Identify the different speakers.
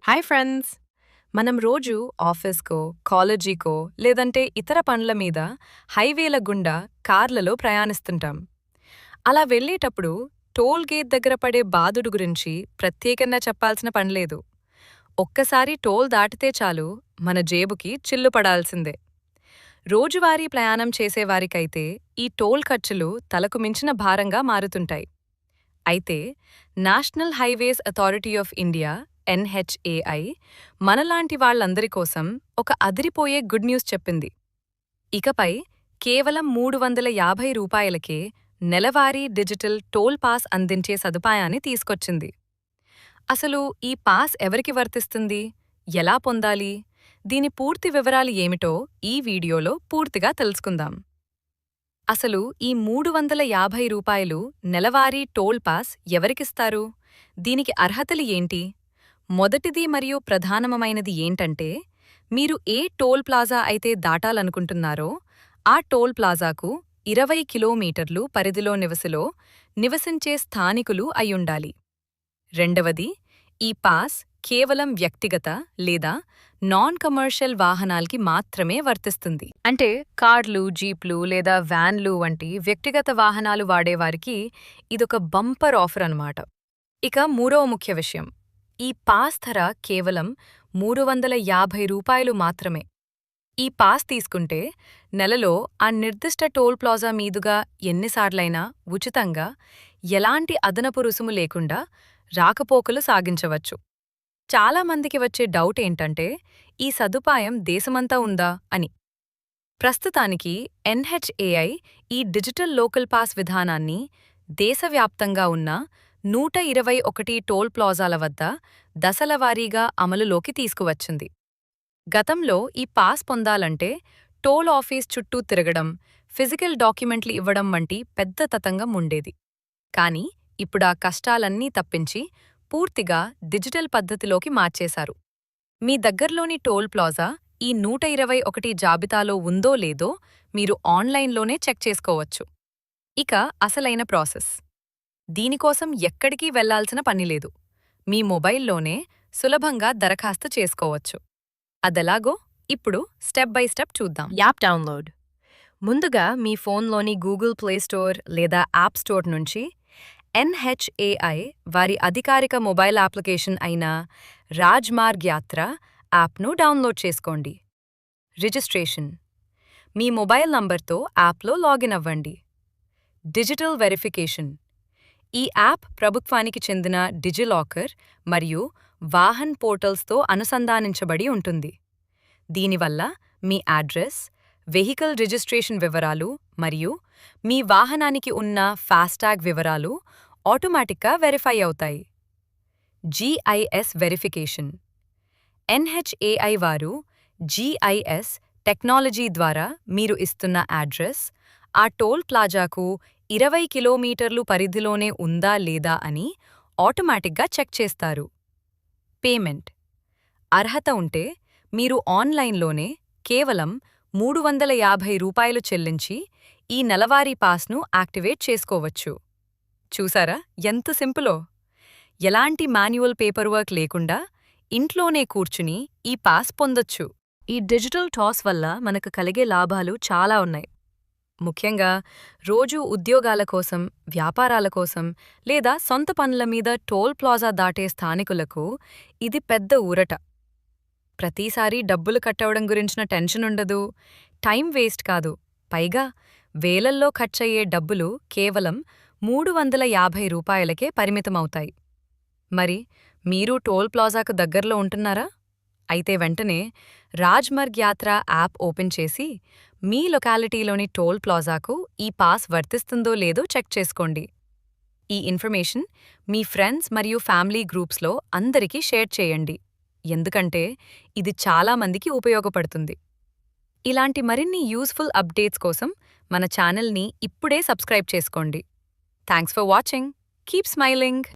Speaker 1: Hi friends! మనం రోజు ఆఫీస్‌కో, కాలేజీకో లేదంటే ఇతర పనుల మీద హైవేల గుండా కార్లలో ప్రయాణిస్తుంటాం. అలా వెళ్ళేటప్పుడు టోల్ గేట్ దగ్గర పడే బాధుడు గురించి ప్రత్యేకంగా చెప్పాల్సిన పనిలేదు. ఒక్కసారి టోల్ దాటితే చాలు మన జేబుకి చిల్లు పడాల్సిందే. రోజువారీ ప్రయాణం చేసేవారికైతే ఈ టోల్ ఖర్చులు తలకు మించిన భారంగా మారుతుంటాయి. అయితే national highways authority of India NHAI మనలాంటి వాళ్ళందరి కోసం ఒక అదిరిపోయే గుడ్ న్యూస్ చెప్పింది. ఇకపై కేవలం రూ. 350కే నెలవారీ డిజిటల్ టోల్ పాస్ అందించే సదుపాయాన్ని తీసుకొచ్చింది. అసలు ఈ పాస్ ఎవరికి వర్తిస్తుంది, ఎలా పొందాలి, దీని పూర్తి వివరాలు ఏమిటో ఈ వీడియోలో పూర్తిగా తెలుసుకుందాం. అసలు ఈ రూ. 350 నెలవారీ టోల్ పాస్ ఎవరికిస్తారు, దీనికి అర్హతలు ఏంటి? మొదటిది మరియు ప్రధానమైనది ఏంటంటే, మీరు ఏ టోల్ ప్లాజా అయితే దాటాలనుకుంటున్నారో ఆ టోల్ ప్లాజాకు 20 కిలోమీటర్లు పరిధిలో నివసించే స్థానికులు అయ్యుండాలి. రెండవది, ఈ పాస్ కేవలం వ్యక్తిగత లేదా నాన్ కమర్షియల్ వాహనాలకి మాత్రమే వర్తిస్తుంది. అంటే కార్లు, జీప్లు లేదా వ్యాన్లు వంటి వ్యక్తిగత వాహనాలు వాడేవారికి ఇదొక బంపర్ ఆఫర్ అన్నమాట. ఇక మూడవ ముఖ్య విషయం, ఈ పాస్ ధర కేవలం రూ. 350 మాత్రమే. ఈ పాస్ తీసుకుంటే నెలలో ఆ నిర్దిష్ట టోల్ ప్లాజా మీదుగా ఎన్నిసార్లైనా ఉచితంగా, ఎలాంటి అదనపు రుసుము లేకుండా రాకపోకలు సాగించవచ్చు. చాలామందికి వచ్చే డౌట్ ఏంటంటే, ఈ సదుపాయం దేశమంతా ఉందా అని. ప్రస్తుతానికి ఎన్హెచ్ఏఐ ఈ డిజిటల్ లోకల్ పాస్ విధానాన్ని దేశవ్యాప్తంగా ఉన్న 121 టోల్ ప్లాజాల వద్ద దశలవారీగా అమలులోకి తీసుకువచ్చింది. గతంలో ఈ పాస్ పొందాలంటే టోల్ ఆఫీస్ చుట్టూ తిరగడం, ఫిజికల్ డాక్యుమెంట్లు ఇవ్వడం వంటి పెద్ద తతంగం ఉండేది. కానీ ఇప్పుడా కష్టాలన్నీ తప్పించి పూర్తిగా డిజిటల్ పద్ధతిలోకి మార్చేశారు. మీ దగ్గర్లోని టోల్ ప్లాజా ఈ 121 జాబితాలో ఉందో లేదో మీరు ఆన్లైన్లోనే చెక్ చేసుకోవచ్చు. ఇక అసలైన ప్రాసెస్. దీనికోసం ఎక్కడికి వెళ్లాల్సిన పనిలేదు. మీ మొబైల్లోనే సులభంగా దరఖాస్తు చేసుకోవచ్చు. అదెలాగో ఇప్పుడు స్టెప్ బై స్టెప్ చూద్దాం. App download. ముందుగా మీ ఫోన్లోని గూగుల్ ప్లే స్టోర్ లేదా యాప్ స్టోర్ నుంచి ఎన్హెచ్ఏఐ వారి అధికారిక మొబైల్ అప్లికేషన్ అయిన రాజ్మార్గ్ యాత్ర యాప్ను డౌన్లోడ్ చేసుకోండి. రిజిస్ట్రేషన్. మీ మొబైల్ నంబర్తో యాప్లో లాగిన్ అవ్వండి. Digital verification. ఈ యాప్ ప్రభుత్వానికి చెందిన డిజిలాకర్ మరియు వాహన్ పోర్టల్స్తో అనుసంధానించబడి ఉంటుంది. దీనివల్ల మీ అడ్రస్, వెహికల్ రిజిస్ట్రేషన్ వివరాలు మరియు మీ వాహనానికి ఉన్న ఫాస్టాగ్ వివరాలు ఆటోమేటిక్గా వెరిఫై అవుతాయి. GIS verification. ఎన్హెచ్ఏఐ వారు జీఐఎస్ టెక్నాలజీ ద్వారా మీరు ఇస్తున్న అడ్రస్ ఆ టోల్ ప్లాజాకు 20 కిలోమీటర్లు పరిధిలోనే ఉందా లేదా అని ఆటోమేటిక్గా చెక్ చేస్తారు. పేమెంట్. అర్హత ఉంటే మీరు ఆన్లైన్లోనే కేవలం రూ. 350 చెల్లించి ఈ నెలవారీ పాస్ను యాక్టివేట్ చేసుకోవచ్చు. చూసారా ఎంత సింపులో! ఎలాంటి మాన్యువల్ పేపర్ వర్క్ లేకుండా ఇంట్లోనే కూర్చుని ఈ పాస్ పొందొచ్చు. ఈ డిజిటల్ టాస్ వల్ల మనకు కలిగే లాభాలు చాలా ఉన్నాయి. ముఖ్యంగా రోజూ ఉద్యోగాల కోసం, వ్యాపారాల కోసం లేదా సొంత పనుల మీద టోల్ ప్లాజా దాటే స్థానికులకు ఇది పెద్ద ఊరట. ప్రతిసారీ డబ్బులు కట్టవడం గురించిన టెన్షన్ ఉండదు, టైం వేస్ట్ కాదు. పైగా వేలల్లో ఖర్చయ్యే డబ్బులు కేవలం రూ. 350కే పరిమితమవుతాయి. మరి మీరు టోల్ ప్లాజాకు దగ్గరలో ఉంటున్నారా? అయితే వెంటనే రాజ్మార్గ్ యాత్ర యాప్ ఓపెన్ చేసి మీ లొకాలిటీలోని టోల్ ప్లాజాకు ఈ పాస్ వర్తిస్తుందో లేదో చెక్ చేసుకోండి. ఈ ఇన్ఫర్మేషన్ మీ ఫ్రెండ్స్ మరియు ఫ్యామిలీ గ్రూప్స్లో అందరికీ షేర్ చేయండి, ఎందుకంటే ఇది చాలా మందికి ఉపయోగపడుతుంది. ఇలాంటి మరిన్ని యూస్ఫుల్ అప్డేట్స్ కోసం మన ఛానల్ని ఇప్పుడే సబ్స్క్రైబ్ చేసుకోండి. Thanks for watching. Keep smiling.